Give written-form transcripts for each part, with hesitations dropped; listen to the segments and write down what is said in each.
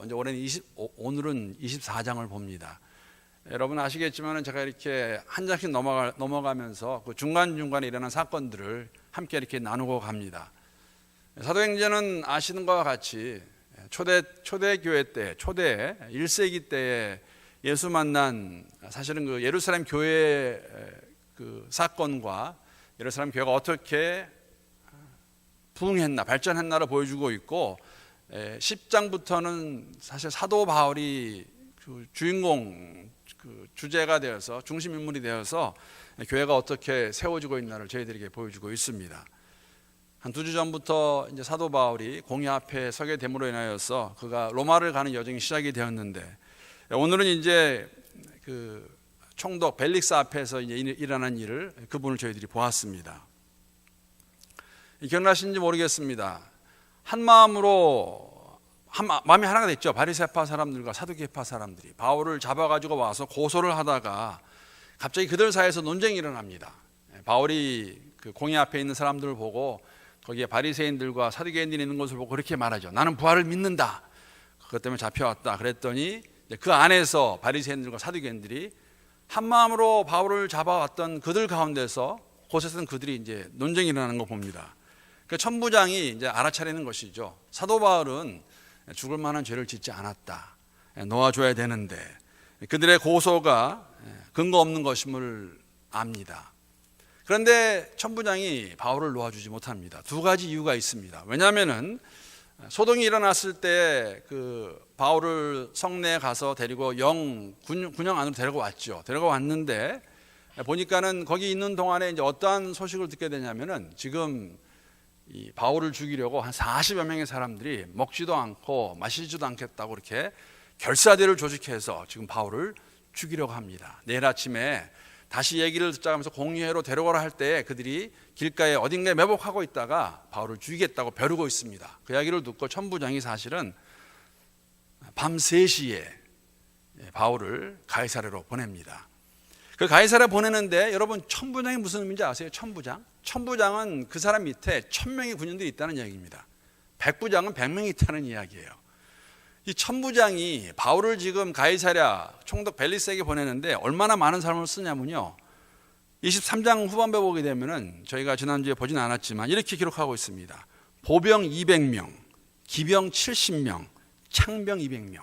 이제 오늘은 24장을 봅니다. 여러분 아시겠지만 제가 이렇게 한 장씩 넘어가면서 그 중간중간에 일어난 사건들을 함께 이렇게 나누고 갑니다. 사도행전은 아시는 것과 같이 초대교회 때, 초대 1세기 때에 예수 만난 사실은 그 예루살렘 교회 그 사건과 예루살렘 교회가 어떻게 부흥했나, 발전했나를 보여주고 있고, 10장부터는 사실 사도 바울이 그 주인공, 그 주제가 되어서 중심 인물이 되어서 교회가 어떻게 세워지고 있나를 저희들에게 보여주고 있습니다. 한 2주 전부터 이제 사도 바울이 공회 앞에 서게 됨으로 인하여서 그가 로마를 가는 여정이 시작이 되었는데, 오늘은 이제 그 총독 벨릭스 앞에서 이제 일어난 일을 그분을 저희들이 보았습니다. 기억나시는지 모르겠습니다. 한 마음으로 마음이 하나가 됐죠. 바리새파 사람들과 사두개파 사람들이 바울을 잡아가지고 와서 고소를 하다가 갑자기 그들 사이에서 논쟁이 일어납니다. 바울이 그 공회 앞에 있는 사람들을 보고 거기에 바리새인들과 사두개인들이 있는 것을 보고 그렇게 말하죠. 나는 부활을 믿는다. 그것 때문에 잡혀왔다. 그랬더니 그 안에서 바리새인들과 사두개인들이 한 마음으로 바울을 잡아왔던 그들 가운데서 곳에서는 그들이 이제 논쟁이 일어나는 거 봅니다. 그 천부장이 이제 알아차리는 것이죠. 사도 바울은 죽을 만한 죄를 짓지 않았다. 놓아줘야 되는데 그들의 고소가 근거 없는 것임을 압니다. 그런데 천부장이 바울을 놓아주지 못합니다. 2가지 이유가 있습니다. 왜냐하면은 소동이 일어났을 때 그 바울을 성내에 가서 데리고 군영 안으로 데리고 왔죠. 데리고 왔는데 보니까는 거기 있는 동안에 이제 어떠한 소식을 듣게 되냐면은 지금 이 바울을 죽이려고 한 40여 명의 사람들이 먹지도 않고 마시지도 않겠다고 이렇게 결사대를 조직해서 지금 바울을 죽이려고 합니다. 내일 아침에 다시 얘기를 듣자 하면서 공회로 데려가라 할 때 그들이 길가에 어딘가에 매복하고 있다가 바울을 죽이겠다고 벼르고 있습니다. 그 이야기를 듣고 천부장이 사실은 밤 3시에 바울을 가이사랴로 보냅니다. 그 가이사랴 보내는데 여러분 천부장이 무슨 의미인지 아세요? 천부장은 그 사람 밑에 1000명의 군인들이 있다는 이야기입니다. 백부장은 100명이 있다는 이야기예요. 이 천부장이 바울을 지금 가이사랴 총독 벨리스에게 보내는데 얼마나 많은 사람을 쓰냐면요, 23장 후반부에 보게 되면은 저희가 지난주에 보진 않았지만 이렇게 기록하고 있습니다. 보병 200명, 기병 70명, 창병 200명,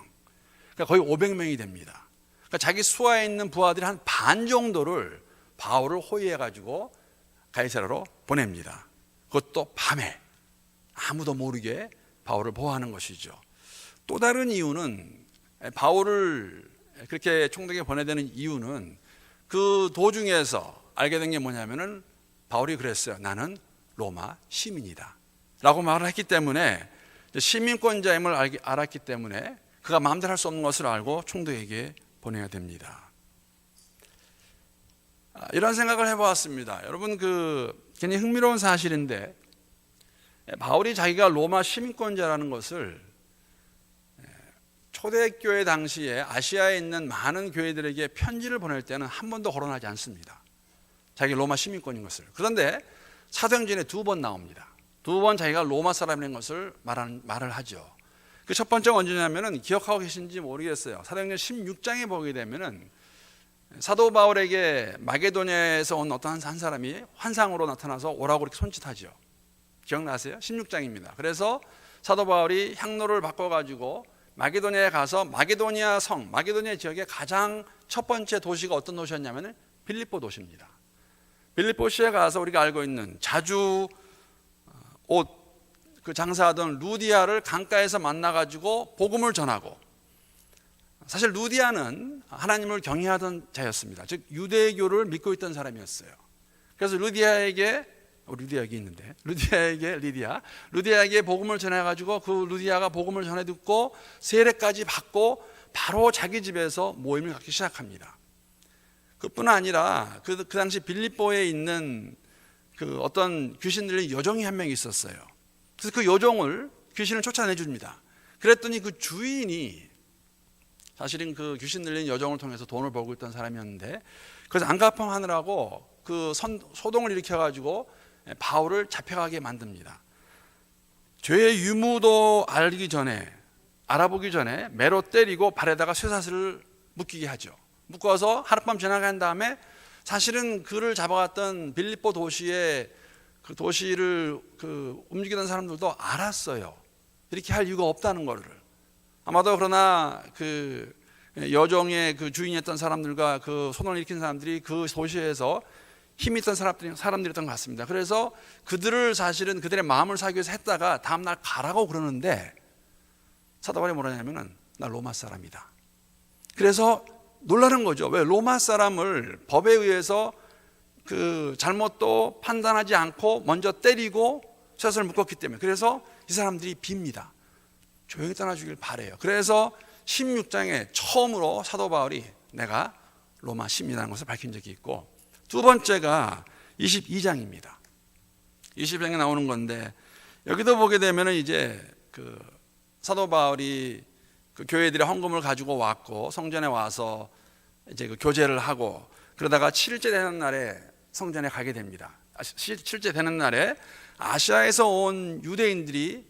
그러니까 거의 500명이 됩니다. 그러니까 자기 수하에 있는 부하들이 한 반 정도를 바울을 호위해 가지고 가이사랴로 보냅니다. 그것도 밤에 아무도 모르게 바울을 보호하는 것이죠. 또 다른 이유는, 바울을 그렇게 총독에 보내되는 이유는 그 도중에서 알게 된 게 뭐냐면은 바울이 그랬어요. 나는 로마 시민이다 라고 말을 했기 때문에, 시민권자임을 알았기 때문에 그가 마음대로 할 수 없는 것을 알고 총독에게 보내야 됩니다. 이런 생각을 해보았습니다. 여러분 굉장히 흥미로운 사실인데, 바울이 자기가 로마 시민권자라는 것을 초대교회 당시에 아시아에 있는 많은 교회들에게 편지를 보낼 때는 한 번도 거론하지 않습니다. 자기 로마 시민권인 것을. 그런데 사도행전에 2번 나옵니다. 2번 자기가 로마 사람인 것을 말을 하죠. 그 첫 번째가 언제냐면은 기억하고 계신지 모르겠어요. 사도행전 16장에 보게 되면은 사도 바울에게 마게도냐에서 온 어떤 한 사람이 환상으로 나타나서 오라고 이렇게 손짓하죠. 기억나세요? 16장입니다. 그래서 사도 바울이 향로를 바꿔가지고 마게도냐에 가서 마게도냐 지역의 가장 첫 번째 도시가 어떤 도시였냐면 빌립보 도시입니다. 빌립보시에 가서 우리가 알고 있는 자주 옷 장사하던 루디아를 강가에서 만나가지고 복음을 전하고, 사실 루디아는 하나님을 경외하던 자였습니다. 즉 유대교를 믿고 있던 사람이었어요. 그래서 루디아에게 리디아에게 복음을 전해가지고 그 루디아가 복음을 전해 듣고 세례까지 받고 바로 자기 집에서 모임을 갖기 시작합니다. 그뿐 아니라 그 당시 빌립보에 있는 그 어떤 귀신 들린 여종이 한 명 있었어요. 그래서 그 여종을 귀신을 쫓아내줍니다. 그랬더니 그 주인이 사실은 그 귀신 들린 여종을 통해서 돈을 벌고 있던 사람이었는데, 그래서 안가펑하느라고 그 소동을 일으켜가지고 바울을 잡혀가게 만듭니다. 죄의 유무도 알기 전에 알아보기 전에 매로 때리고 발에다가 쇠사슬을 묶이게 하죠. 묶어서 하룻밤 지나간 다음에 사실은 그를 잡아갔던 빌립보 도시의 그 도시를 움직이던 사람들도 알았어요. 이렇게 할 이유가 없다는 거를. 아마도 그러나 그 여종의 그 주인이었던 사람들과 그 소동을 일으킨 사람들이 그 도시에서 힘이 있던 사람들이었던 것 같습니다. 그래서 그들을 사실은 그들의 마음을 사기 위해서 했다가 다음날 가라고 그러는데 사도 바울이 뭐라 하냐면은 나 로마 사람이다. 그래서 놀라는 거죠. 왜? 로마 사람을 법에 의해서 그 잘못도 판단하지 않고 먼저 때리고 쇠사슬을 묶었기 때문에. 그래서 이 사람들이 빕니다. 조용히 떠나주길 바래요. 그래서 16장에 처음으로 사도 바울이 내가 로마 시민이라는 것을 밝힌 적이 있고, 두 번째가 22장입니다. 22장에 나오는 건데, 여기도 보게 되면은 이제 그 사도 바울이 그 교회들의 헌금을 가지고 왔고 성전에 와서 이제 그 교제를 하고 그러다가 7일째 되는 날에 성전에 가게 됩니다. 7일째 되는 날에 아시아에서 온 유대인들이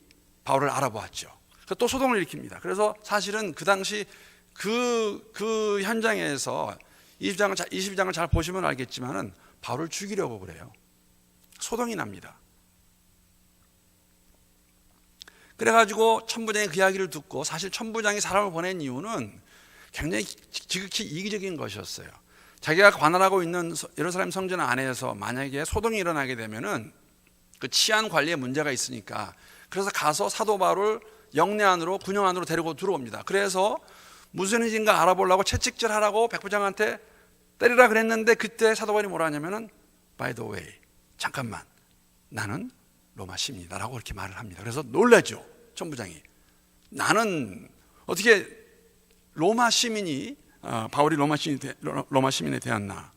바울을 알아보았죠. 또 소동을 일으킵니다. 그래서 사실은 그 당시 그 현장에서 22장을 잘 보시면 알겠지만은 바울을 죽이려고 그래요. 소동이 납니다. 그래가지고 천부장이 그 이야기를 듣고, 사실 천부장이 사람을 보낸 이유는 굉장히 지극히 이기적인 것이었어요. 자기가 관할하고 있는 예루살렘 성전 안에서 만약에 소동이 일어나게 되면은 그 치안 관리에 문제가 있으니까, 그래서 가서 사도 바울을 영내 안으로, 군영 안으로 데리고 들어옵니다. 그래서 무슨 일인가 알아보려고 채찍질하라고 백부장한테 때리라 그랬는데, 그때 사도 바울이 뭐라 하냐면은 by the way, 잠깐만, 나는 로마 시민이다라고 그렇게 말을 합니다. 그래서 놀라죠, 천부장이. 나는 어떻게 로마 시민이 바울이 로마 시민에 대했나?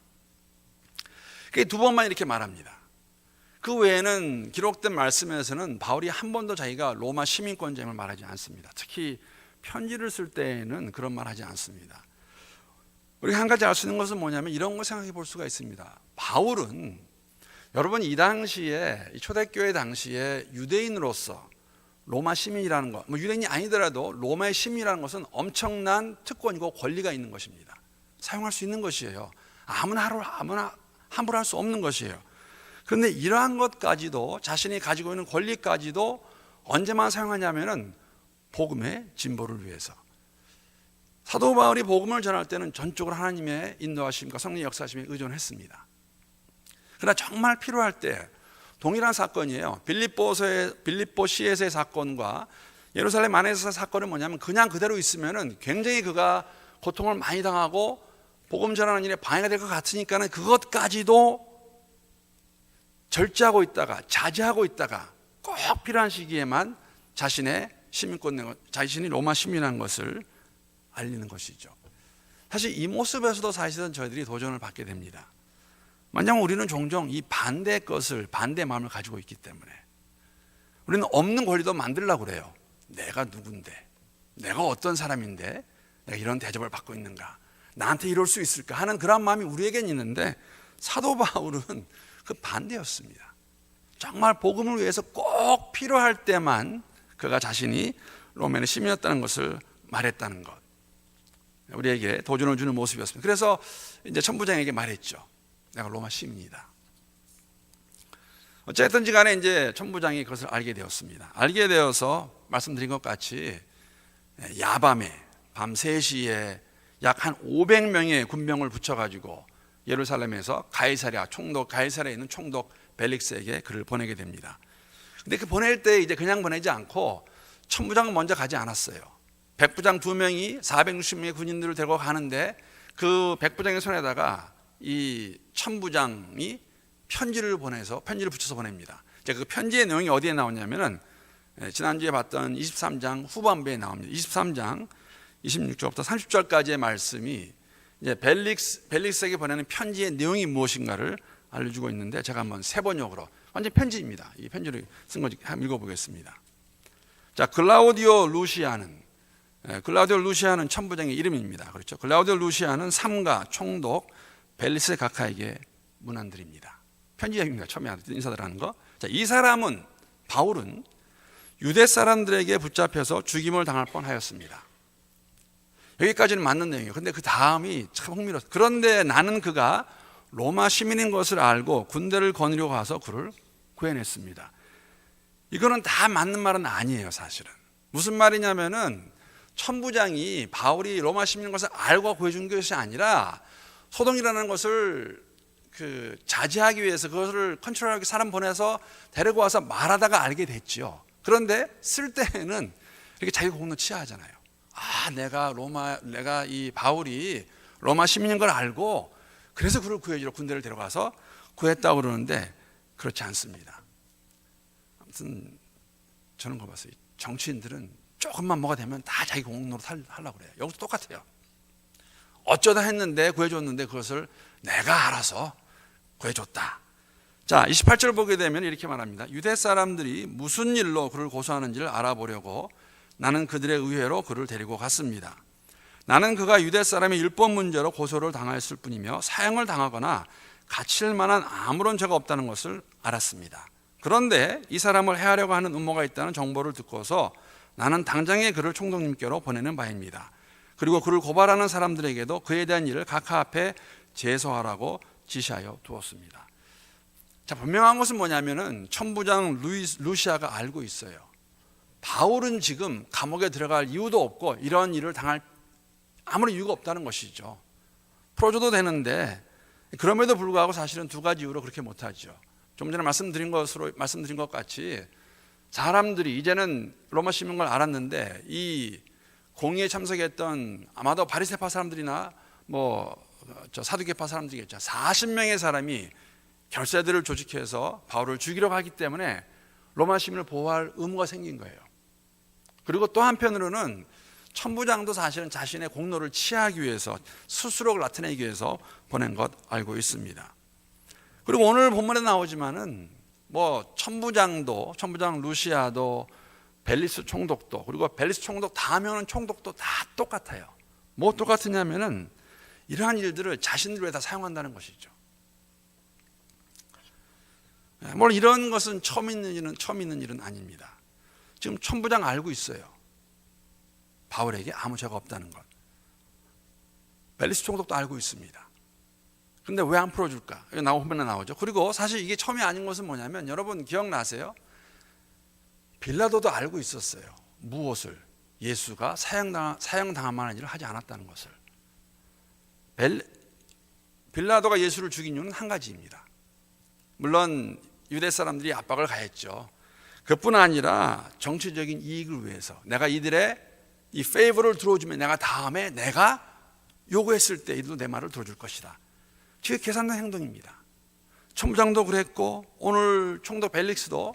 그게 두 번만 이렇게 말합니다. 그 외에는 기록된 말씀에서는 바울이 한 번도 자기가 로마 시민권자임을 말하지 않습니다. 특히 편지를 쓸 때에는 그런 말 하지 않습니다. 우리가 한 가지 알 수 있는 것은 뭐냐면 이런 거 생각해 볼 수가 있습니다. 바울은, 여러분, 이 당시에, 초대교회 당시에 유대인으로서 로마 시민이라는 것, 유대인이 아니더라도 로마의 시민이라는 것은 엄청난 특권이고 권리가 있는 것입니다. 사용할 수 있는 것이에요. 아무나 함부로 할 수 없는 것이에요. 그런데 이러한 것까지도, 자신이 가지고 있는 권리까지도 언제만 사용하냐면은 복음의 진보를 위해서. 사도 바울이 복음을 전할 때는 전적으로 하나님의 인도하심과 성령의 역사하심에 의존했습니다. 그러나 정말 필요할 때, 동일한 사건이에요. 빌립보시에서의 사건과 예루살렘 안에서의 사건은 뭐냐면, 그냥 그대로 있으면은 굉장히 그가 고통을 많이 당하고 복음 전하는 일에 방해가 될 것 같으니까는 그것까지도 절제하고 있다가, 자제하고 있다가 꼭 필요한 시기에만 자신의 시민권, 자신이 로마 시민이라는 것을 알리는 것이죠. 사실 이 모습에서도 사실은 저희들이 도전을 받게 됩니다. 왜냐하면 우리는 종종 이 반대의 마음을 가지고 있기 때문에 우리는 없는 권리도 만들려고 그래요. 내가 누군데, 내가 어떤 사람인데 내가 이런 대접을 받고 있는가, 나한테 이럴 수 있을까 하는 그런 마음이 우리에겐 있는데, 사도 바울은 그 반대였습니다. 정말 복음을 위해서 꼭 필요할 때만 그가 자신이 로마의 시민이었다는 것을 말했다는 것, 우리에게 도전을 주는 모습이었습니다. 그래서 이제 천부장에게 말했죠. 내가 로마 시민이다. 어쨌든지 간에 이제 천부장이 그것을 알게 되었습니다. 알게 되어서 말씀드린 것 같이 야밤에, 밤 3시에 약 한 500명의 군병을 붙여가지고 예루살렘에서 가이사랴에 있는 총독 벨릭스에게 그를 보내게 됩니다. 근데 그 보낼 때 이제 그냥 보내지 않고, 천부장은 먼저 가지 않았어요. 백부장 2명이 460명의 군인들을 데리고 가는데, 그 백부장의 손에다가 이 천부장이 편지를 붙여서 보냅니다. 그 편지의 내용이 어디에 나오냐면은 지난주에 봤던 23장 후반부에 나옵니다. 23장 26절부터 30절까지의 말씀이 이제 벨릭스에게 보내는 편지의 내용이 무엇인가를 알려주고 있는데, 제가 한번 세 번역으로, 완전 편지입니다. 이 편지를 쓴 거 한번 읽어보겠습니다. 자, 글라우디오 루시아는 천부장의 이름입니다. 그렇죠? 글라우디오 루시아는 삼가 총독 벨리스 각하에게 문안드립니다. 편지입니다. 처음에 인사를 하는 거. 자, 바울은 유대 사람들에게 붙잡혀서 죽임을 당할 뻔하였습니다. 여기까지는 맞는 내용이에요. 근데 그 다음이 참 흥미로웠어요. 그런데 나는 그가 로마 시민인 것을 알고 군대를 거느려 가서 그를 구해냈습니다. 이거는 다 맞는 말은 아니에요, 사실은. 무슨 말이냐면은 천부장이 바울이 로마 시민인 것을 알고 구해준 것이 아니라 소동이라는 것을 자제하기 위해서 그것을 컨트롤하기 사람 보내서 데리고 와서 말하다가 알게 됐죠. 그런데 쓸 때는 이렇게 자기 공로 취하잖아요. 내가 이 바울이 로마 시민인 걸 알고 그래서 그를 구해주러 군대를 데려가서 구했다고 그러는데 그렇지 않습니다. 아무튼 저는 그거 봤어요. 정치인들은 조금만 뭐가 되면 다 자기 공로로 하려고 그래요. 여기도 똑같아요. 어쩌다 했는데 구해줬는데 그것을 내가 알아서 구해줬다. 자, 28절 보게 되면 이렇게 말합니다. 유대 사람들이 무슨 일로 그를 고소하는지를 알아보려고 나는 그들의 의회로 그를 데리고 갔습니다. 나는 그가 유대 사람의 율법 문제로 고소를 당하였을 뿐이며 사형을 당하거나 갇힐 만한 아무런 죄가 없다는 것을 알았습니다. 그런데 이 사람을 해하려고 하는 음모가 있다는 정보를 듣고서 나는 당장에 그를 총독님께로 보내는 바입니다. 그리고 그를 고발하는 사람들에게도 그에 대한 일을 각하 앞에 제소하라고 지시하여 두었습니다. 자, 분명한 것은 뭐냐면은 천부장 루시아가 알고 있어요. 바울은 지금 감옥에 들어갈 이유도 없고 이런 일을 당할 아무런 이유가 없다는 것이죠. 풀어줘도 되는데 그럼에도 불구하고 사실은 두 가지 이유로 그렇게 못하죠. 좀 전에 말씀드린 것 같이 사람들이 이제는 로마 시민인 걸 알았는데 이 공의에 참석했던 아마도 바리새파 사람들이나 사두개파 사람들이겠죠. 40명의 사람이 결사들을 조직해서 바울을 죽이려고 하기 때문에 로마 시민을 보호할 의무가 생긴 거예요. 그리고 또 한편으로는 천부장도 사실은 자신의 공로를 취하기 위해서 스스로를 나타내기 위해서 보낸 것 알고 있습니다. 그리고 오늘 본문에 나오지만은 천부장 루시아도 벨리스 총독도 그리고 벨리스 총독 다음에 오는 총독도 다 똑같아요. 뭐 똑같으냐면은 이러한 일들을 자신들 위해 다 사용한다는 것이죠. 물론 이런 것은 처음 있는 일은 아닙니다. 지금 천부장 알고 있어요. 바울에게 아무 죄가 없다는 것. 벨리스 총독도 알고 있습니다. 그런데 왜 안 풀어줄까? 이거 화면에 나오죠. 그리고 사실 이게 처음이 아닌 것은 뭐냐면 여러분 기억나세요? 빌라도도 알고 있었어요. 무엇을? 예수가 사형당할 만한 일을 하지 않았다는 것을. 빌라도가 예수를 죽인 이유는 한 가지입니다. 물론 유대 사람들이 압박을 가했죠. 그뿐 아니라 정치적인 이익을 위해서 내가 이들의 이 페이버를 들어주면 내가 요구했을 때 이들도 내 말을 들어줄 것이다. 그게 계산된 행동입니다. 천부장도 그랬고 오늘 총독 벨릭스도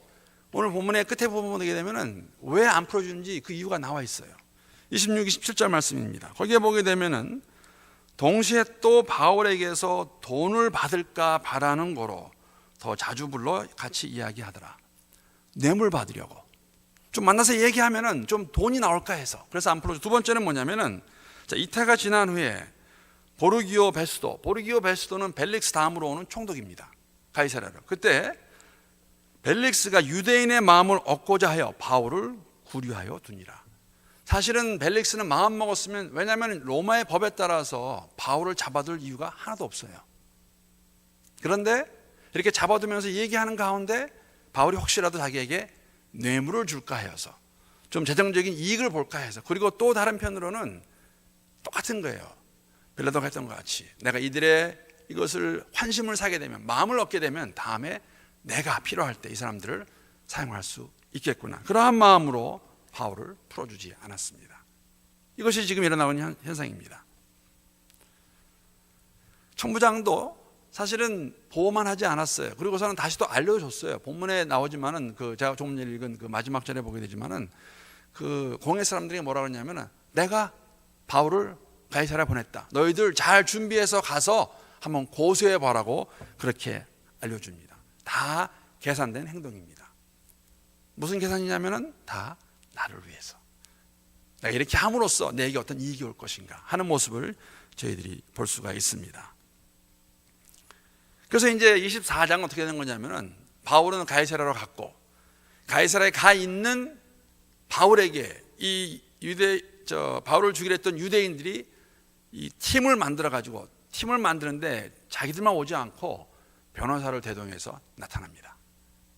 오늘 본문의 끝에 보게 되면은 왜 안 풀어주는지 그 이유가 나와 있어요. 26, 27절 말씀입니다. 거기에 보게 되면은 동시에 또 바울에게서 돈을 받을까 바라는 거로 더 자주 불러 같이 이야기하더라. 뇌물 받으려고. 좀 만나서 얘기하면은 좀 돈이 나올까 해서. 그래서 안 풀어줘. 두 번째는 뭐냐면은 이태가 지난 후에 보르기오 베스도는 벨릭스 다음으로 오는 총독입니다. 가이사랴로. 그때 벨릭스가 유대인의 마음을 얻고자 하여 바울을 구류하여 두니라. 사실은 벨릭스는 마음 먹었으면, 왜냐하면 로마의 법에 따라서 바울을 잡아둘 이유가 하나도 없어요. 그런데 이렇게 잡아두면서 얘기하는 가운데 바울이 혹시라도 자기에게 뇌물을 줄까 해서, 좀 재정적인 이익을 볼까 해서, 그리고 또 다른 편으로는 똑같은 거예요. 빌라도가 했던 것 같이 내가 이들의 이것을 환심을 사게 되면, 마음을 얻게 되면 다음에 내가 필요할 때 이 사람들을 사용할 수 있겠구나. 그러한 마음으로 바울을 풀어주지 않았습니다. 이것이 지금 일어나고 있는 현상입니다. 총부장도 사실은 보호만 하지 않았어요. 그리고서는 다시 또 알려줬어요. 본문에 나오지만은 제가 조금 전에 읽은 마지막 절에 보게 되지만은 공회 사람들이 뭐라 그러냐면은 내가 바울을 가이사랴에 보냈다. 너희들 잘 준비해서 가서 한번 고소해 보라고 그렇게 알려줍니다. 다 계산된 행동입니다. 무슨 계산이냐면은 다 나를 위해서. 내가 이렇게 함으로써 내게 어떤 이익이 올 것인가 하는 모습을 저희들이 볼 수가 있습니다. 그래서 이제 24장은 어떻게 된 거냐면은 바울은 가이사랴로 갔고, 가이사랴에 가 있는 바울에게 바울을 죽이려 했던 유대인들이 이 팀을 만드는데 자기들만 오지 않고 변호사를 대동해서 나타납니다.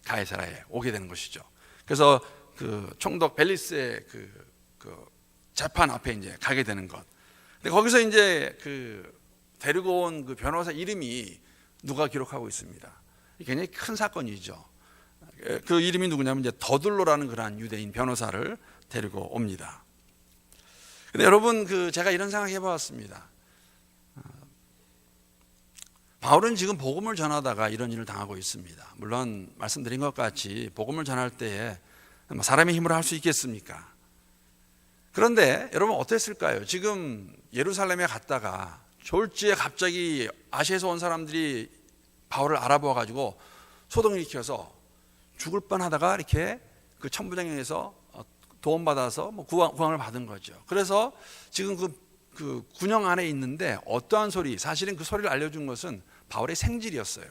가이사라에 오게 되는 것이죠. 그래서 그 총독 벨리스의 그 재판 앞에 이제 가게 되는 것. 근데 거기서 이제 그 데리고 온 그 변호사 이름이 누가 기록하고 있습니다. 굉장히 큰 사건이죠. 그 이름이 누구냐면 이제 더둘로라는 그러한 유대인 변호사를 데리고 옵니다. 근데 여러분 제가 이런 생각 해봤습니다. 바울은 지금 복음을 전하다가 이런 일을 당하고 있습니다. 물론 말씀드린 것 같이 복음을 전할 때에 사람의 힘으로 할 수 있겠습니까? 그런데 여러분 어땠을까요? 지금 예루살렘에 갔다가 졸지에 갑자기 아시아에서 온 사람들이 바울을 알아보아 가지고 소동을 일으켜서 죽을 뻔하다가 이렇게 그 천부장에서 도움받아서 구원을 받은 거죠. 그래서 지금 그 군영 안에 있는데 어떠한 소리, 사실은 그 소리를 알려준 것은 바울의 생질이었어요.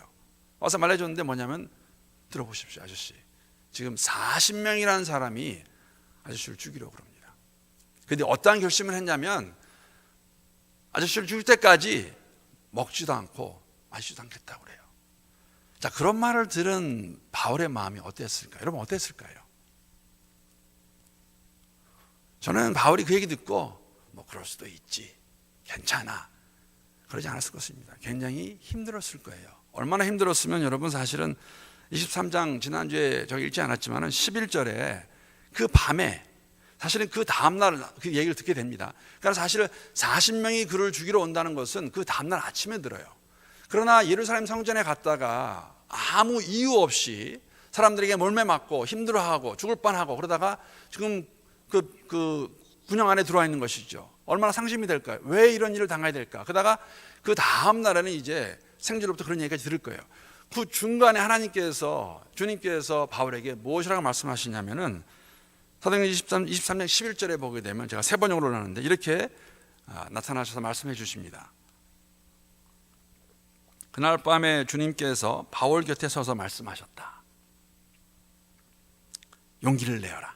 와서 말해줬는데 뭐냐면 들어보십시오, 아저씨. 지금 40명이라는 사람이 아저씨를 죽이려고 그럽니다. 그런데 어떠한 결심을 했냐면 아저씨를 죽일 때까지 먹지도 않고 마시지도 않겠다고 그래요. 자, 그런 말을 들은 바울의 마음이 어땠을까요? 여러분 어땠을까요? 저는 바울이 그 얘기 듣고 뭐 그럴 수도 있지, 괜찮아, 그러지 않았을 것입니다. 굉장히 힘들었을 거예요. 얼마나 힘들었으면 여러분 사실은 23장 지난주에 저기 읽지 않았지만 11절에 그 밤에 사실은 그 다음날 그 얘기를 듣게 됩니다. 그러니까 사실은 40명이 그를 죽이러 온다는 것은 그 다음날 아침에 들어요. 그러나 예루살렘 성전에 갔다가 아무 이유 없이 사람들에게 몰매 맞고 힘들어하고 죽을 뻔하고 그러다가 지금 그 군영 안에 들어와 있는 것이죠. 얼마나 상심이 될까요? 왜 이런 일을 당해야 될까? 그러다가 그 다음 날에는 이제 생지로부터 그런 얘기까지 들을 거예요. 그 중간에 주님께서 바울에게 무엇이라고 말씀하시냐면은 사도행전 23장 11절에 보게 되면 제가 세 번역으로 올랐는데 이렇게 나타나셔서 말씀해 주십니다. 그날 밤에 주님께서 바울 곁에 서서 말씀하셨다. 용기를 내어라.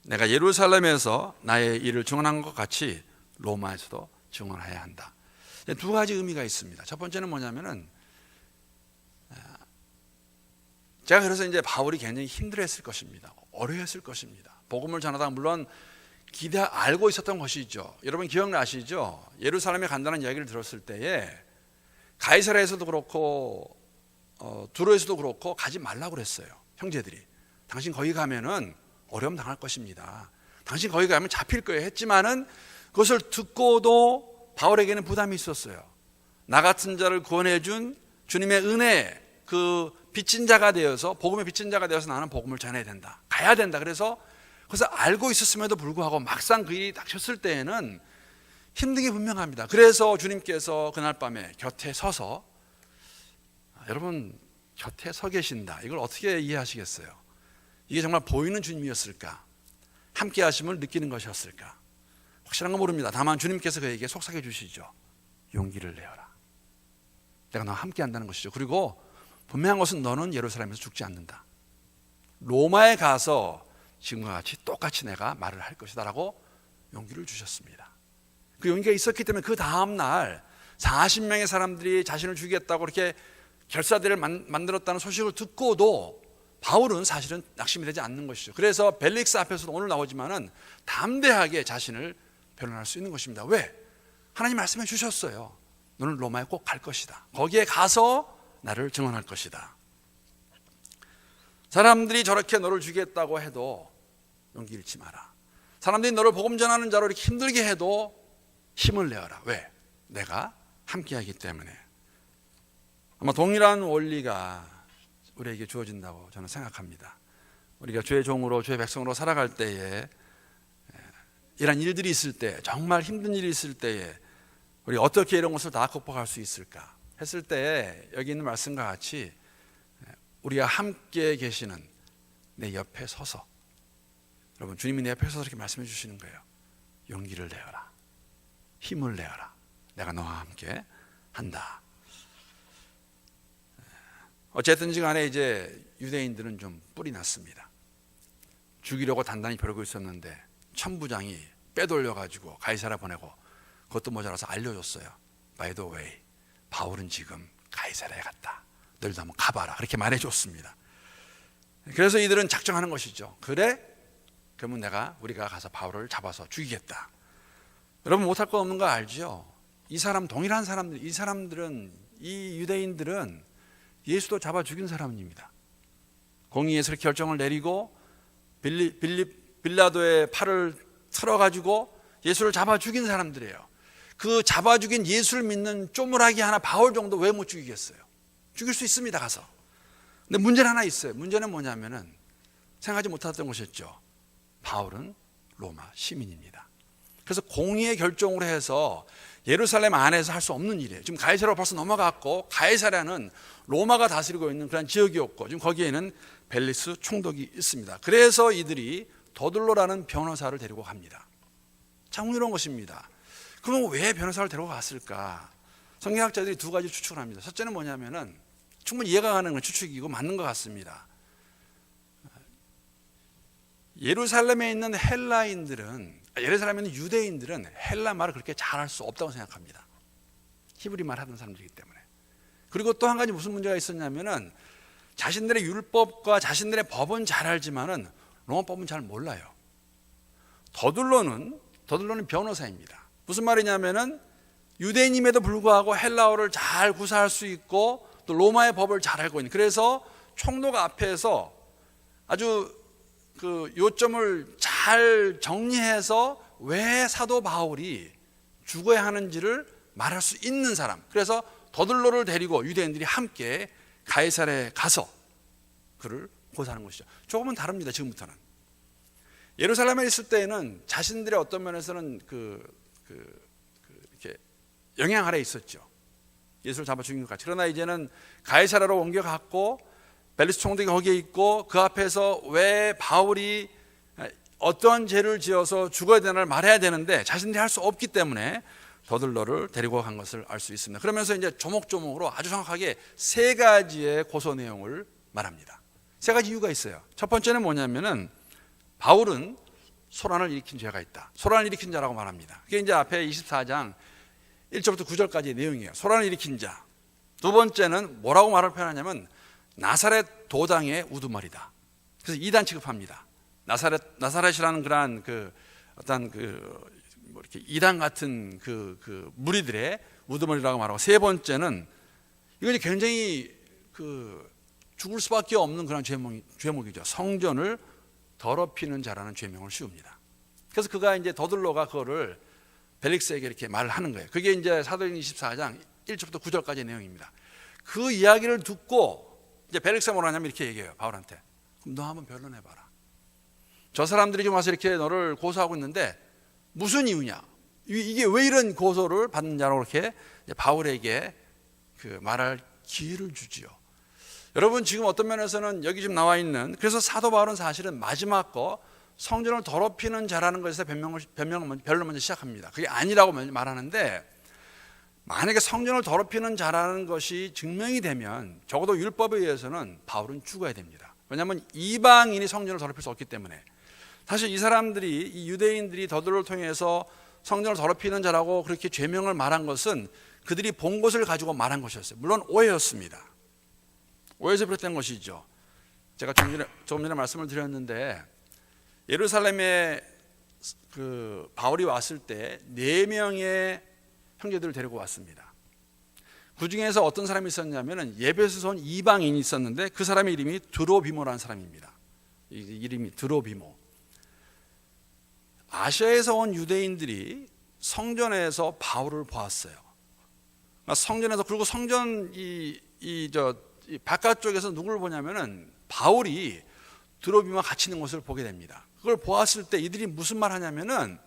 내가 예루살렘에서 나의 일을 증언한 것 같이 로마에서도 증언해야 한다. 두 가지 의미가 있습니다. 첫 번째는 뭐냐면은 제가 그래서 이제 바울이 굉장히 힘들어했을 것입니다. 어려했을 것입니다. 복음을 전하다가 물론 알고 있었던 것이죠. 여러분 기억나시죠? 예루살렘에 간다는 이야기를 들었을 때에 가이사랴에서도 그렇고 두로에서도 그렇고 가지 말라고 그랬어요. 형제들이 당신 거기 가면은 어려움 당할 것입니다. 당신 거기 가면 잡힐 거예요 했지만은 그것을 듣고도 바울에게는 부담이 있었어요. 나 같은 자를 구원해준 주님의 은혜, 그 빚진 자가 되어서 복음의 빚진 자가 되어서 나는 복음을 전해야 된다. 가야 된다. 그래서 알고 있었음에도 불구하고 막상 그 일이 닥쳤을 때에는 힘든 게 분명합니다. 그래서 주님께서 그날 밤에 곁에 서서 여러분 곁에 서 계신다. 이걸 어떻게 이해하시겠어요? 이게 정말 보이는 주님이었을까? 함께 하심을 느끼는 것이었을까? 확실한 건 모릅니다. 다만 주님께서 그에게 속삭여 주시죠. 용기를 내어라. 내가 너와 함께 한다는 것이죠. 그리고 분명한 것은 너는 예루살렘에서 죽지 않는다. 로마에 가서 지금과 같이 똑같이 내가 말을 할 것이다 라고 용기를 주셨습니다. 그 용기가 있었기 때문에 그 다음날 40명의 사람들이 자신을 죽이겠다고 이렇게 결사대를 만들었다는 소식을 듣고도 바울은 사실은 낙심이 되지 않는 것이죠. 그래서 벨릭스 앞에서도 오늘 나오지만은 담대하게 자신을 변론할 수 있는 것입니다. 왜? 하나님 말씀해 주셨어요. 너는 로마에 꼭 갈 것이다. 거기에 가서 나를 증언할 것이다. 사람들이 저렇게 너를 죽이겠다고 해도 용기 잃지 마라. 사람들이 너를 복음 전하는 자로 이렇게 힘들게 해도 힘을 내어라. 왜? 내가 함께하기 때문에. 아마 동일한 원리가 우리에게 주어진다고 저는 생각합니다. 우리가 주의 종으로 주의 백성으로 살아갈 때에 이런 일들이 있을 때, 정말 힘든 일이 있을 때에 우리가 어떻게 이런 것을 다 극복할 수 있을까 했을 때 여기 있는 말씀과 같이 우리가 함께 계시는 내 옆에 서서, 여러분 주님이 내 옆에 서서 이렇게 말씀해 주시는 거예요. 용기를 내어라. 힘을 내어라. 내가 너와 함께 한다. 어쨌든지 간에 이제 유대인들은 좀 뿔이 났습니다. 죽이려고 단단히 벼르고 있었는데 천부장이 빼돌려가지고 가이사랴 보내고 그것도 모자라서 알려줬어요. By the way, 바울은 지금 가이사랴에 갔다. 너희도 한번 가봐라. 그렇게 말해줬습니다. 그래서 이들은 작정하는 것이죠. 그래? 그러면 우리가 가서 바울을 잡아서 죽이겠다. 여러분 못할 거 없는 거 알죠? 이 사람 동일한 사람들, 이 사람들은, 이 유대인들은 예수도 잡아 죽인 사람입니다. 공의에서 결정을 내리고 빌라도의 팔을 틀어가지고 예수를 잡아 죽인 사람들이에요. 그 잡아 죽인 예수를 믿는 쪼무라기 하나 바울 정도 왜 못 죽이겠어요? 죽일 수 있습니다, 가서. 근데 문제는 하나 있어요. 문제는 뭐냐면은 생각하지 못했던 것이었죠. 바울은 로마 시민입니다. 그래서 공의의 결정으로 해서 예루살렘 안에서 할 수 없는 일이에요. 지금 가이사랴로 벌써 넘어갔고, 가이사랴는 로마가 다스리고 있는 그런 지역이었고, 지금 거기에는 벨리스 총독이 있습니다. 그래서 이들이 더둘로라는 변호사를 데리고 갑니다. 참 흥미로운 것입니다. 그럼 왜 변호사를 데리고 갔을까? 성경학자들이 두 가지 추측을 합니다. 첫째는 뭐냐면은 충분히 이해가 가는 추측이고 맞는 것 같습니다. 예루살렘에 있는 예루살렘에 있는 유대인들은 헬라 말을 그렇게 잘할 수 없다고 생각합니다. 히브리 말 하던 사람들이기 때문에. 그리고 또 한 가지 무슨 문제가 있었냐면은 자신들의 율법과 자신들의 법은 잘 알지만은 로마법은 잘 몰라요. 더둘로는 변호사입니다. 무슨 말이냐면은 유대인임에도 불구하고 헬라어를 잘 구사할 수 있고 또 로마의 법을 잘 알고 있는, 그래서 총독 앞에서 아주 그 요점을 잘 정리해서 왜 사도 바울이 죽어야 하는지를 말할 수 있는 사람. 그래서 더둘로를 데리고 유대인들이 함께 가이사랴에 가서 그를 고소하는 것이죠. 조금은 다릅니다. 지금부터는. 예루살렘에 있을 때에는 자신들의 어떤 면에서는 이렇게 영향 아래 있었죠. 예수를 잡아 죽인 것 같이. 그러나 이제는 가이사랴로 옮겨갔고 벨리스 총독이 거기에 있고 그 앞에서 왜 바울이 어떤 죄를 지어서 죽어야 되나를 말해야 되는데 자신들이 할 수 없기 때문에 더둘로를 데리고 간 것을 알 수 있습니다. 그러면서 이제 조목조목으로 아주 정확하게 세 가지의 고소 내용을 말합니다. 세 가지 이유가 있어요. 첫 번째는 뭐냐면은 바울은 소란을 일으킨 죄가 있다. 소란을 일으킨 자라고 말합니다. 그게 이제 앞에 24장 1절부터 9절까지의 내용이에요. 소란을 일으킨 자. 두 번째는 뭐라고 말을 표현하냐면 나사렛 도당의 우두머리다. 그래서 이단 취급합니다. 나사렛이라는 그러한 이렇게 이단 같은 그 무리들의 우두머리라고 말하고, 세 번째는 이건 굉장히 죽을 수밖에 없는 그런 죄목이죠. 성전을 더럽히는 자라는 죄명을 씌웁니다. 그래서 그가 이제 더둘로가 그거를 벨릭스에게 이렇게 말을 하는 거예요. 그게 이제 사도행전 24장 1절부터 9절까지의 내용입니다. 그 이야기를 듣고 이제 벨릭스가 뭐라 하냐면 이렇게 얘기해요. 바울한테. 그럼 너 한번 변론해봐라. 저 사람들이 지금 와서 이렇게 너를 고소하고 있는데 무슨 이유냐? 이게 왜 이런 고소를 받느냐고 이렇게 바울에게 말할 기회를 주지요. 여러분 지금 어떤 면에서는 여기 지금 나와 있는, 그래서 사도 바울은 사실은 마지막 거 성전을 더럽히는 자라는 것에서 변론을 먼저 시작합니다. 그게 아니라고 말하는데, 만약에 성전을 더럽히는 자라는 것이 증명이 되면 적어도 율법에 의해서는 바울은 죽어야 됩니다. 왜냐하면 이방인이 성전을 더럽힐 수 없기 때문에. 사실 이 사람들이, 이 유대인들이 더둘로를 통해서 성전을 더럽히는 자라고 그렇게 죄명을 말한 것은 그들이 본 것을 가지고 말한 것이었어요. 물론 오해였습니다. 오해에서 비롯된 것이죠. 제가 조금 전에 말씀을 드렸는데, 예루살렘에 바울이 왔을 때 4명의 형제들을 데리고 왔습니다. 그 중에서 어떤 사람이 있었냐면 예배소에서 온 이방인이 있었는데 그 사람의 이름이 드로비모라는 사람입니다. 이름이 드로비모. 아시아에서 온 유대인들이 성전에서 바울을 보았어요. 성전에서, 그리고 성전 바깥쪽에서 누구를 보냐면은 바울이 드로비모와 같이 있는 것을 보게 됩니다. 그걸 보았을 때 이들이 무슨 말 하냐면은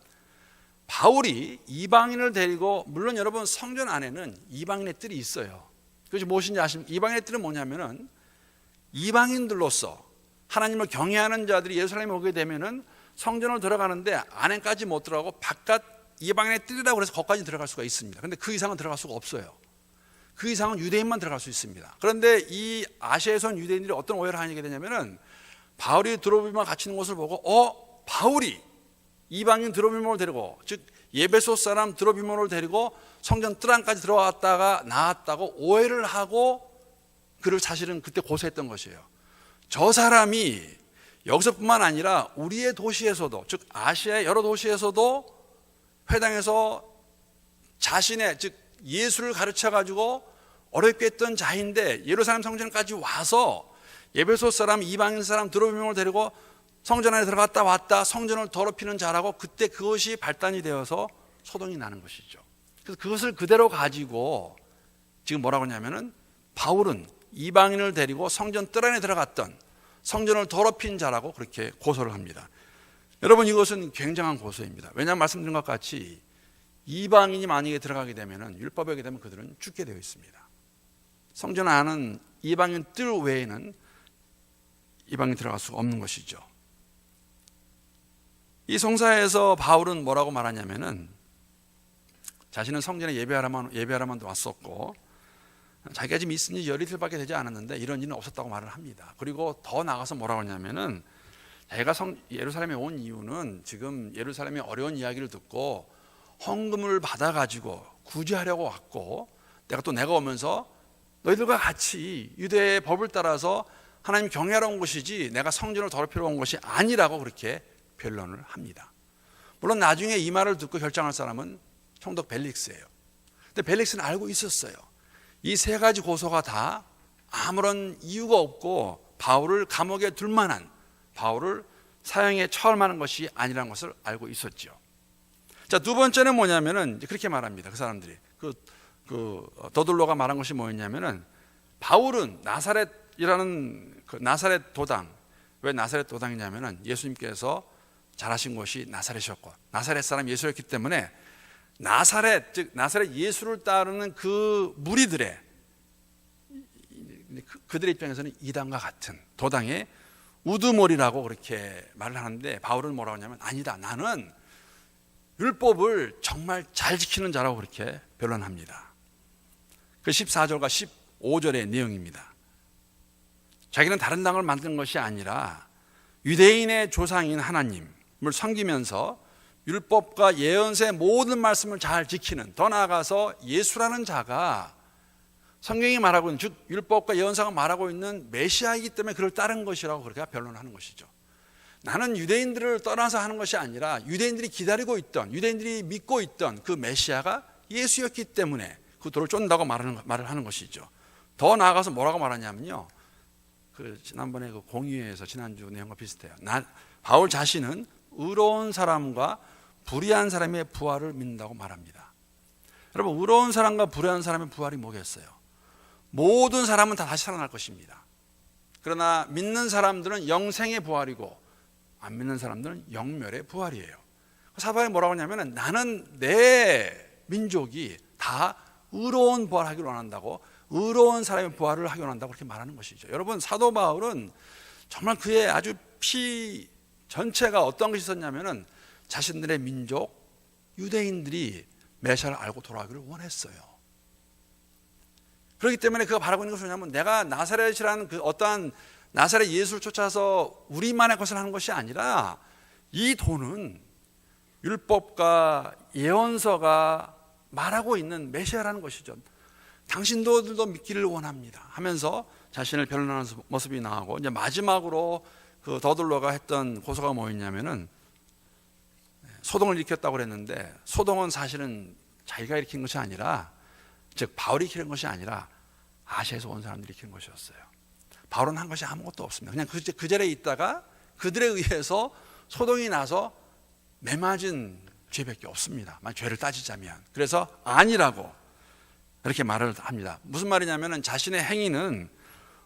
바울이 이방인을 데리고, 물론 여러분 성전 안에는 이방인의 뜰이 있어요. 그것이 무엇인지 아십니까? 이방인의 뜰은 뭐냐면은 이방인들로서 하나님을 경외하는 자들이 예루살렘에 오게 되면은 성전을 들어가는데 안에까지 못 들어가고 바깥 이방인의 뜰이라고 그래서 거기까지 들어갈 수가 있습니다. 그런데 그 이상은 들어갈 수가 없어요. 그 이상은 유대인만 들어갈 수 있습니다. 그런데 이 아시아에서 온 유대인들이 어떤 오해를 하게 되냐면은 바울이 드로비몬을 갇히는 것을 보고 바울이 이방인 드로비몬을 데리고, 즉 예베소 사람 드로비몬을 데리고 성전 뜰 안까지 들어갔다가 나왔다고 오해를 하고 그를 사실은 그때 고소했던 것이에요. 저 사람이 여기서뿐만 아니라 우리의 도시에서도, 즉 아시아의 여러 도시에서도 회당에서 자신의, 즉 예수를 가르쳐 가지고 어렵게 했던 자인데 예루살렘 성전까지 와서 예베소 사람, 이방인 사람 드로비몬을 데리고 성전 안에 들어갔다 왔다 성전을 더럽히는 자라고, 그때 그것이 발단이 되어서 소동이 나는 것이죠. 그래서 그것을 그대로 가지고 지금 뭐라고 하냐면은 바울은 이방인을 데리고 성전 뜰 안에 들어갔던, 성전을 더럽힌 자라고 그렇게 고소를 합니다. 여러분, 이것은 굉장한 고소입니다. 왜냐하면 말씀드린 것 같이 이방인이 만약에 들어가게 되면은, 율법에 하게 되면 그들은 죽게 되어 있습니다. 성전 안은 이방인 뜰 외에는 이방인이 들어갈 수가 없는 것이죠. 이 송사에서 바울은 뭐라고 말하냐면은 자신은 성전에 예배하러만 왔었고 자기가 지금 있은 지 열이틀밖에 되지 않았는데 이런 일은 없었다고 말을 합니다. 그리고 더 나가서 뭐라고 하냐면은 자기가 예루살렘에 온 이유는 지금 예루살렘의 어려운 이야기를 듣고 헌금을 받아가지고 구제하려고 왔고, 내가 오면서 너희들과 같이 유대의 법을 따라서 하나님 경외하러 온 것이지 내가 성전을 더럽히러 온 것이 아니라고 그렇게 변론을 합니다. 물론 나중에 이 말을 듣고 결정할 사람은 총독 벨릭스예요. 근데 벨릭스는 알고 있었어요. 이 세 가지 고소가 다 아무런 이유가 없고 바울을 감옥에 둘 만한, 바울을 사형에 처할 만한 것이 아니라는 것을 알고 있었죠. 자, 두 번째는 뭐냐면은 그렇게 말합니다. 그 사람들이 더둘로가 말한 것이 뭐였냐면은 바울은 나사렛이라는 그 나사렛 도당, 왜 나사렛 도당이냐면은 예수님께서 자라신 곳이 나사렛이었고 나사렛 사람 예수였기 때문에 나사렛, 즉 나사렛 예수를 따르는 그 무리들의, 그들의 입장에서는 이단과 같은 도당의 우두머리라고 그렇게 말을 하는데, 바울은 뭐라고 하냐면 아니다, 나는 율법을 정말 잘 지키는 자라고 그렇게 변론합니다. 그 14절과 15절의 내용입니다. 자기는 다른 당을 만든 것이 아니라 유대인의 조상인 하나님을 섬기면서 율법과 예언서의 모든 말씀을 잘 지키는, 더 나아가서 예수라는 자가 성경이 말하고 있는, 즉 율법과 예언서가 말하고 있는 메시아이기 때문에 그를 따른 것이라고 그렇게 변론하는 것이죠. 나는 유대인들을 떠나서 하는 것이 아니라 유대인들이 기다리고 있던, 유대인들이 믿고 있던 그 메시아가 예수였기 때문에 그 도를 쫓는다고 말을 하는 것이죠. 더 나아가서 뭐라고 말하냐면요, 지난번에 그 공의회에서 지난주 내용과 비슷해요. 바울 자신은 의로운 사람과 불의한 사람의 부활을 믿는다고 말합니다. 여러분, 의로운 사람과 불의한 사람의 부활이 뭐겠어요? 모든 사람은 다 다시 살아날 것입니다. 그러나 믿는 사람들은 영생의 부활이고 안 믿는 사람들은 영멸의 부활이에요. 사도바울이 뭐라고 하냐면 나는 내 민족이 다 의로운 부활하기를 원한다고, 의로운 사람의 부활을 하기 원한다고 그렇게 말하는 것이죠. 여러분, 사도 바울은 정말 그의 아주 피 전체가 어떤 것이 있었냐면은 자신들의 민족 유대인들이 메시아를 알고 돌아가기를 원했어요. 그렇기 때문에 그가 바라고 있는 것은 뭐냐면 내가 나사렛이라는 그 어떠한 나사렛 예수를 쫓아서 우리만의 것을 하는 것이 아니라 이 도는 율법과 예언서가 말하고 있는 메시아라는 것이죠. 당신들도 믿기를 원합니다 하면서 자신을 변론하는 모습이 나오고, 이제 마지막으로 그 더둘로가 했던 고소가 뭐였냐면은 소동을 일으켰다고 그랬는데, 소동은 사실은 자기가 일으킨 것이 아니라, 즉 바울이 일으킨 것이 아니라 아시아에서 온 사람들이 일으킨 것이었어요. 바울은 한 것이 아무것도 없습니다. 그냥 그 자리에 있다가 그들에 의해서 소동이 나서 매맞은 죄밖에 없습니다, 죄를 따지자면. 그래서 아니라고 이렇게 말을 합니다. 무슨 말이냐면 자신의 행위는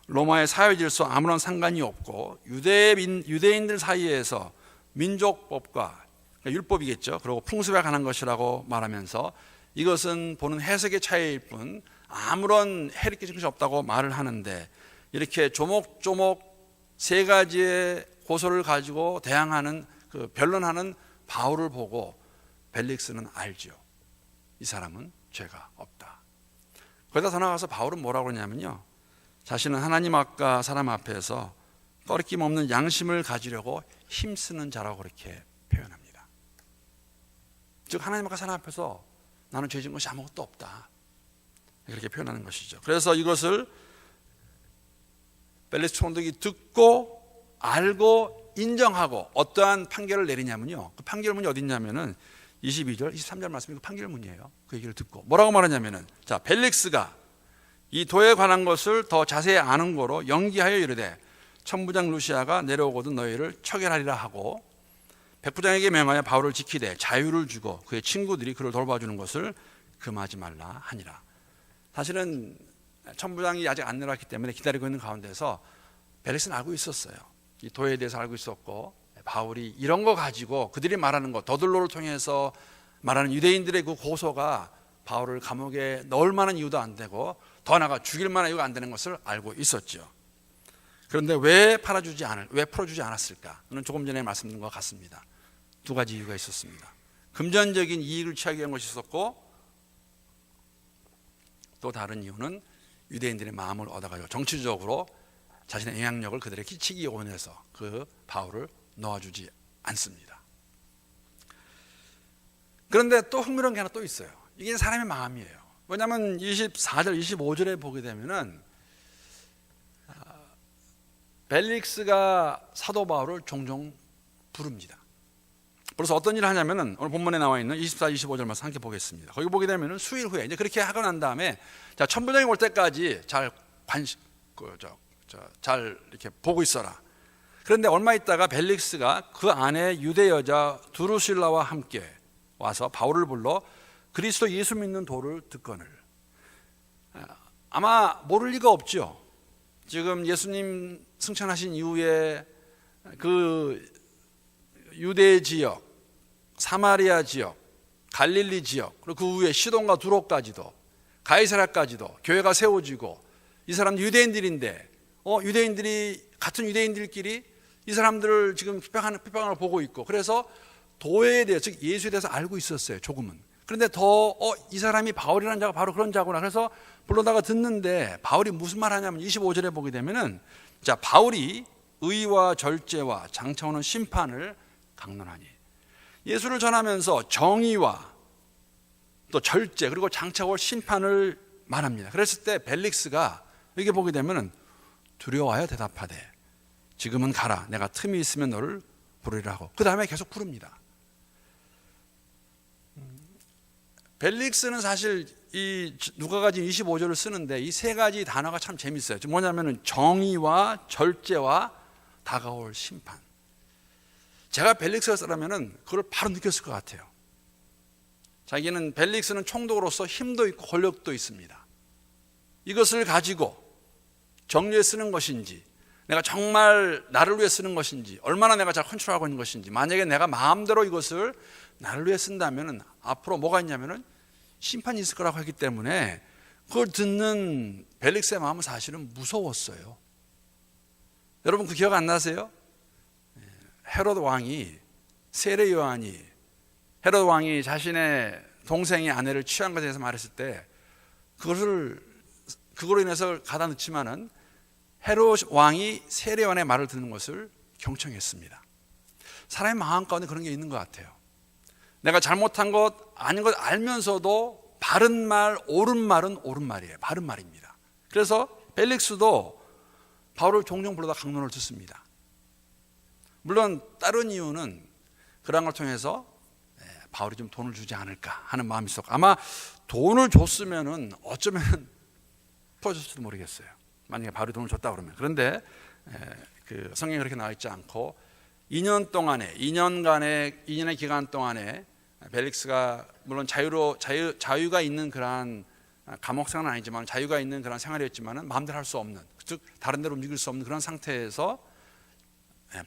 로마의 사회 질서 아무런 상관이 없고 유대인들 사이에서 민족법과, 그러니까 율법이겠죠, 그리고 풍습에 관한 것이라고 말하면서 이것은 보는 해석의 차이일 뿐 아무런 해를 끼친 것이 없다고 말을 하는데, 이렇게 조목조목 세 가지의 고소를 가지고 대항하는, 그 변론하는 바울을 보고 벨릭스는 알죠. 이 사람은 죄가 없다. 거기다 더 나가서 바울은 뭐라고 그러냐면요, 자신은 하나님 앞과 사람 앞에서 꺼리낌 없는 양심을 가지려고 힘쓰는 자라고 그렇게 표현합니다. 즉 하나님 앞에서 나는 죄진 것이 아무것도 없다, 이렇게 표현하는 것이죠. 그래서 이것을 벨릭스 총독이 듣고 알고 인정하고 어떠한 판결을 내리냐면요, 그 판결문이 어디 있냐면은 22절 23절 말씀이 그 판결문이에요. 그 얘기를 듣고 뭐라고 말하냐면은, 자, 벨릭스가 이 도에 관한 것을 더 자세히 아는 거로 연기하여 이르되 천부장 루시아가 내려오거든 너희를 처결하리라 하고 백부장에게 명하여 바울을 지키되 자유를 주고 그의 친구들이 그를 돌봐주는 것을 금하지 말라 하니라. 사실은 천부장이 아직 안 내려왔기 때문에 기다리고 있는 가운데서 벨릭스는 알고 있었어요. 이 도에 대해서 알고 있었고, 바울이 이런 거 가지고 그들이 말하는 것, 더들로를 통해서 말하는 유대인들의 그 고소가 바울을 감옥에 넣을 만한 이유도 안 되고 더 나아가 죽일 만한 이유가 안 되는 것을 알고 있었죠. 그런데 왜 풀어주지 않았을까? 저는 조금 전에 말씀드린 것 같습니다. 두 가지 이유가 있었습니다. 금전적인 이익을 취하기 위한 것이 있었고, 또 다른 이유는 유대인들의 마음을 얻어가지고 정치적으로 자신의 영향력을 그들에게 끼치기 원해서 그 바울을 놓아주지 않습니다. 그런데 또 흥미로운 게 하나 또 있어요. 이게 사람의 마음이에요. 왜냐하면 24절 25절에 보게 되면은 벨릭스가 사도 바울을 종종 부릅니다. 그래서 어떤 일을 하냐면은 오늘 본문에 나와 있는 24, 25절 말씀 함께 보겠습니다. 거기 보게 되면은 수일 후에 이제 그렇게 하고 난 다음에, 자, 천부장이 올 때까지 잘 이렇게 보고 있어라. 그런데 얼마 있다가 벨릭스가 그 안에 유대 여자 두루실라와 함께 와서 바울을 불러 그리스도 예수 믿는 도를 듣거늘. 아마 모를 리가 없죠. 지금 예수님 승천하신 이후에 그 유대 지역, 사마리아 지역, 갈릴리 지역, 그리고 그 후에 시돈과 두로까지도, 가이사랴까지도 교회가 세워지고, 이 사람 유대인들인데 유대인들이 같은 유대인들끼리 이 사람들을 지금 핍박을 보고 있고, 그래서 도에 대해서, 즉 예수에 대해서 알고 있었어요, 조금은. 그런데 이 사람이 바울이라는 자가 바로 그런 자구나. 그래서 불러다가 듣는데 바울이 무슨 말 하냐면 25절에 보게 되면은, 자, 바울이 의와 절제와 장차오는 심판을 강론하니. 예수를 전하면서 정의와 또 절제 그리고 장차올 심판을 말합니다. 그랬을 때 벨릭스가 여기 보게 되면은 두려워하여 대답하되 지금은 가라, 내가 틈이 있으면 너를 부르리라 하고, 그 다음에 계속 부릅니다. 벨릭스는 사실 이 누가가 지금 25절을 쓰는데 이 세 가지 단어가 참 재밌어요. 뭐냐면은 정의와 절제와 다가올 심판. 제가 벨릭스였으라면은 그걸 바로 느꼈을 것 같아요. 자기는, 벨릭스는 총독으로서 힘도 있고 권력도 있습니다. 이것을 가지고 정리에 쓰는 것인지, 내가 정말 나를 위해 쓰는 것인지, 얼마나 내가 잘 컨트롤하고 있는 것인지, 만약에 내가 마음대로 이것을 나를 위해 쓴다면 앞으로 뭐가 있냐면은 심판이 있을 거라고 하기 때문에 그걸 듣는 벨릭스의 마음은 사실은 무서웠어요. 여러분 그 기억 안 나세요? 헤롯 왕이, 세례 요한이 헤롯 왕이 자신의 동생의 아내를 취한 것에 대해서 말했을 때 그거로 인해서 가다 넣지만은 헤롯 왕이 세례 요한의 말을 듣는 것을 경청했습니다. 사람의 마음 가운데 그런 게 있는 것 같아요. 내가 잘못한 것, 아닌 것 알면서도 바른 말, 옳은 말은 옳은 말이에요. 바른 말입니다. 그래서 벨릭스도 바울을 종종 불러다 강론을 듣습니다. 물론 다른 이유는 그런 걸 통해서 바울이 좀 돈을 주지 않을까 하는 마음이 있었고, 아마 돈을 줬으면은 어쩌면 풀어줬을지도 모르겠어요. 만약에 바울이 돈을 줬다 그러면. 그런데 그 성경에 그렇게 나와 있지 않고 2년의 기간 동안에 벨릭스가 물론 자유가 있는 그러한 감옥 생활은 아니지만 자유가 있는 그런 생활이었지만은 마음대로 할 수 없는, 즉 다른 데로 움직일 수 없는 그런 상태에서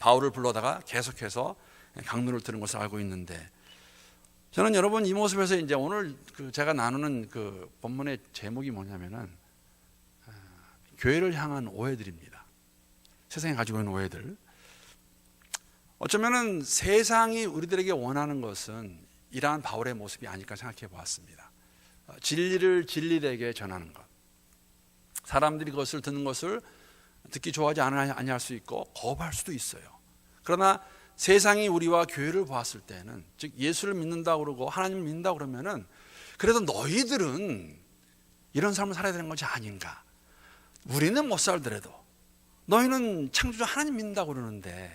바울을 불러다가 계속해서 강론을 들은 것을 알고 있는데, 저는 여러분 이 모습에서 이제 오늘 제가 나누는 그 본문의 제목이 뭐냐면은 교회를 향한 오해들입니다. 세상에 가지고 있는 오해들. 어쩌면은 세상이 우리들에게 원하는 것은 이러한 바울의 모습이 아닐까 생각해 보았습니다. 진리를 진리되게 전하는 것, 사람들이 그것을 듣는 것을 듣기 좋아하지 아니할 수 있고 거부할 수도 있어요. 그러나 세상이 우리와 교회를 보았을 때는, 즉 예수를 믿는다고 그러고 하나님을 믿는다고 그러면은 그래도 너희들은 이런 삶을 살아야 되는 것이 아닌가. 우리는 못 살더라도 너희는 창조주 하나님 믿는다고 그러는데,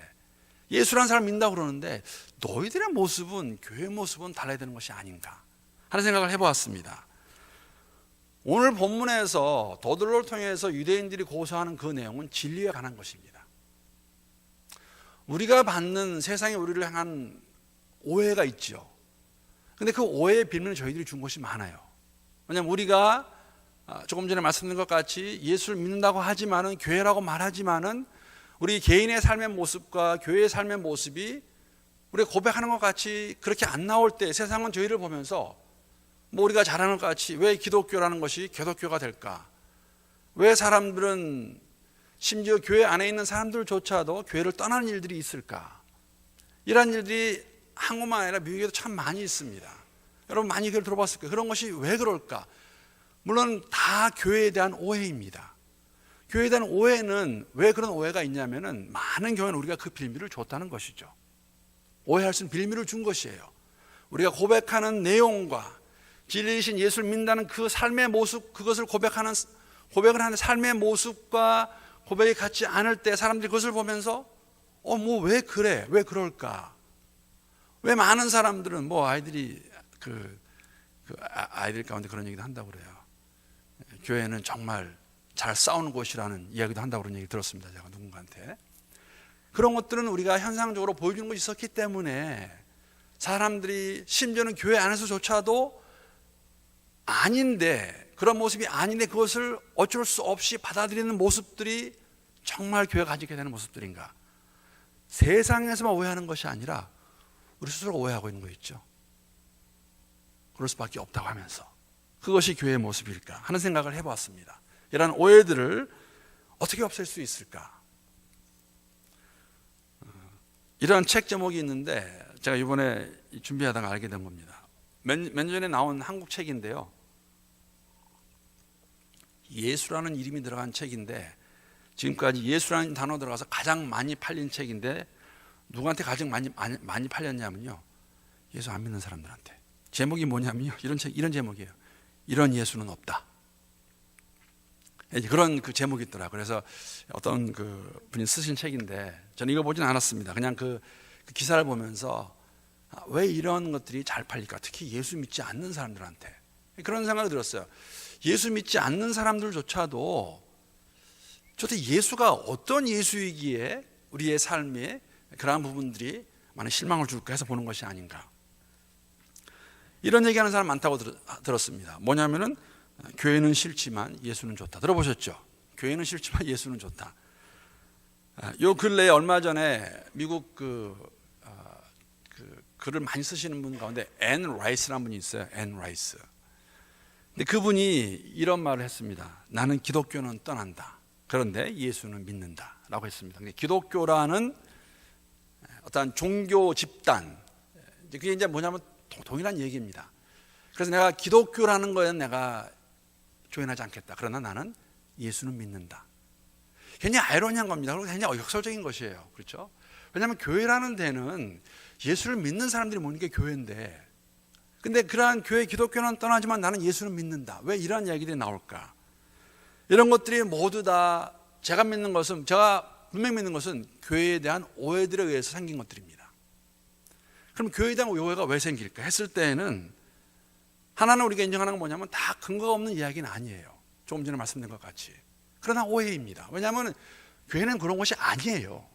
예수라는 사람 믿는다고 그러는데 너희들의 모습은, 교회 모습은 달라야 되는 것이 아닌가 하는 생각을 해보았습니다. 오늘 본문에서 더들로를 통해서 유대인들이 고소하는 그 내용은 진리에 관한 것입니다. 우리가 받는 세상에 우리를 향한 오해가 있죠. 근데 그 오해의 빌미는 저희들이 준 것이 많아요. 왜냐하면 우리가 조금 전에 말씀드린 것 같이 예수를 믿는다고 하지만은, 교회라고 말하지만은, 우리 개인의 삶의 모습과 교회의 삶의 모습이 우리가 고백하는 것 같이 그렇게 안 나올 때 세상은 저희를 보면서 뭐 우리가 잘하는 것 같이 왜 기독교라는 것이 개독교가 될까? 왜 사람들은, 심지어 교회 안에 있는 사람들조차도 교회를 떠나는 일들이 있을까? 이런 일들이 한국만 아니라 미국에도 참 많이 있습니다. 여러분 많이 그걸 들어봤을 거예요. 그런 것이 왜 그럴까? 물론 다 교회에 대한 오해입니다. 교회에 대한 오해는, 왜 그런 오해가 있냐면은 많은 경우는 우리가 그 빌미를 줬다는 것이죠. 오해할 수 있는 빌미를 준 것이에요. 우리가 고백하는 내용과 진리이신 예수를 믿는다는 그 삶의 모습, 그것을 고백을 하는 삶의 모습과 고백이 같지 않을 때 사람들이 그것을 보면서 뭐 왜 그래? 왜 그럴까? 왜 많은 사람들은 뭐 아이들이 아이들 가운데 그런 얘기도 한다고 그래요. 교회는 정말 잘 싸우는 곳이라는 이야기도 한다고 그런 얘기 들었습니다. 제가 누군가한테. 그런 것들은 우리가 현상적으로 보여주는 것이 있었기 때문에 사람들이, 심지어는 교회 안에서조차도 아닌데, 그런 모습이 아닌데 그것을 어쩔 수 없이 받아들이는 모습들이 정말 교회가 가지게 되는 모습들인가? 세상에서만 오해하는 것이 아니라 우리 스스로가 오해하고 있는 거 있죠. 그럴 수밖에 없다고 하면서 그것이 교회의 모습일까 하는 생각을 해보았습니다. 이러한 오해들을 어떻게 없앨 수 있을까? 이러한 책 제목이 있는데 제가 이번에 준비하다가 알게 된 겁니다. 몇 년 전에 나온 한국 책인데요, 예수라는 이름이 들어간 책인데, 지금까지 예수라는 단어 들어가서 가장 많이 팔린 책인데, 누구한테 가장 많이 팔렸냐면요, 예수 안 믿는 사람들한테. 제목이 뭐냐면요, 이런 제목이에요. 이런 예수는 없다. 그런 그 제목이 있더라고요. 그래서 어떤 그 분이 쓰신 책인데 저는 이거 보진 않았습니다. 그냥 그 기사를 보면서 왜 이런 것들이 잘 팔릴까? 특히 예수 믿지 않는 사람들한테. 그런 생각이 들었어요. 예수 믿지 않는 사람들조차도 예수가 어떤 예수이기에 우리의 삶에 그러한 부분들이 많은 실망을 줄까 해서 보는 것이 아닌가. 이런 얘기하는 사람 많다고 들었습니다. 뭐냐면은 교회는 싫지만 예수는 좋다. 들어보셨죠? 교회는 싫지만 예수는 좋다. 요 근래에 얼마 전에 미국 글을 많이 쓰시는 분 가운데 앤 라이스라는 분이 있어요. 앤 라이스. 근데 그분이 이런 말을 했습니다. 나는 기독교는 떠난다. 그런데 예수는 믿는다라고 했습니다. 근데 기독교라는 어떤 종교 집단, 그게 이제 뭐냐면 동일한 얘기입니다. 그래서 내가 기독교라는 거에 내가 조인하지 않겠다. 그러나 나는 예수는 믿는다. 굉장히 아이러니한 겁니다. 그리고 굉장히 역설적인 것이에요. 그렇죠? 왜냐하면 교회라는 데는 예수를 믿는 사람들이 모이는 게 교회인데, 근데 그러한 교회 기독교는 떠나지만 나는 예수는 믿는다. 왜 이런 이야기들이 나올까? 이런 것들이 모두 다 제가 분명히 믿는 것은 교회에 대한 오해들에 의해서 생긴 것들입니다. 그럼 교회에 대한 오해가 왜 생길까 했을 때에는, 하나는 우리가 인정하는 건 뭐냐면 다 근거가 없는 이야기는 아니에요. 조금 전에 말씀드린 것 같이. 그러나 오해입니다. 왜냐하면 교회는 그런 것이 아니에요.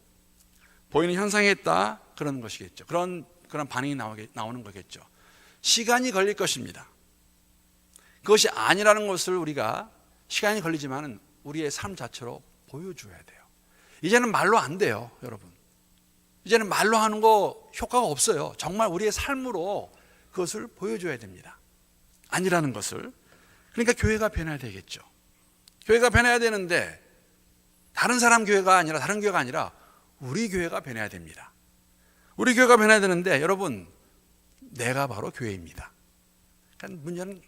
보이는 현상에 있다, 그런 것이겠죠. 그런 반응이 나오는 거겠죠. 시간이 걸릴 것입니다. 그것이 아니라는 것을 우리가 시간이 걸리지만 우리의 삶 자체로 보여줘야 돼요. 이제는 말로 안 돼요, 여러분. 이제는 말로 하는 거 효과가 없어요. 정말 우리의 삶으로 그것을 보여줘야 됩니다. 아니라는 것을. 그러니까 교회가 변해야 되겠죠. 교회가 변해야 되는데 다른 사람 교회가 아니라, 다른 교회가 아니라 우리 교회가 변해야 됩니다. 우리 교회가 변해야 되는데, 여러분, 내가 바로 교회입니다. 그러니까 문제는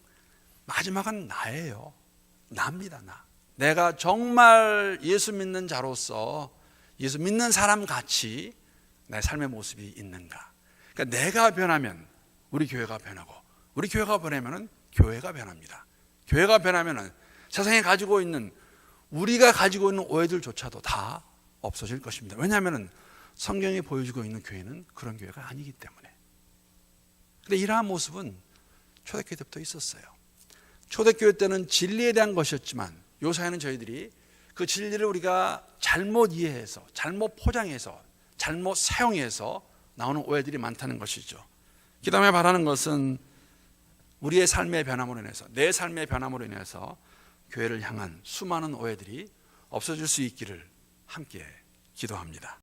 마지막은 나예요. 나입니다. 내가 정말 예수 믿는 자로서 예수 믿는 사람 같이 내 삶의 모습이 있는가. 그러니까 내가 변하면 우리 교회가 변하고, 우리 교회가 변하면 교회가 변합니다. 교회가 변하면 세상에 가지고 있는, 우리가 가지고 있는 오해들조차도 다 없어질 것입니다. 왜냐하면 성경이 보여주고 있는 교회는 그런 교회가 아니기 때문에. 근데 이러한 모습은 초대교회 때부터 있었어요. 초대교회 때는 진리에 대한 것이었지만 요사이는 저희들이 그 진리를 우리가 잘못 이해해서, 잘못 포장해서, 잘못 사용해서 나오는 오해들이 많다는 것이죠. 그 다음에 바라는 것은 우리의 삶의 변함으로 인해서, 내 삶의 변함으로 인해서 교회를 향한 수많은 오해들이 없어질 수 있기를 함께 기도합니다.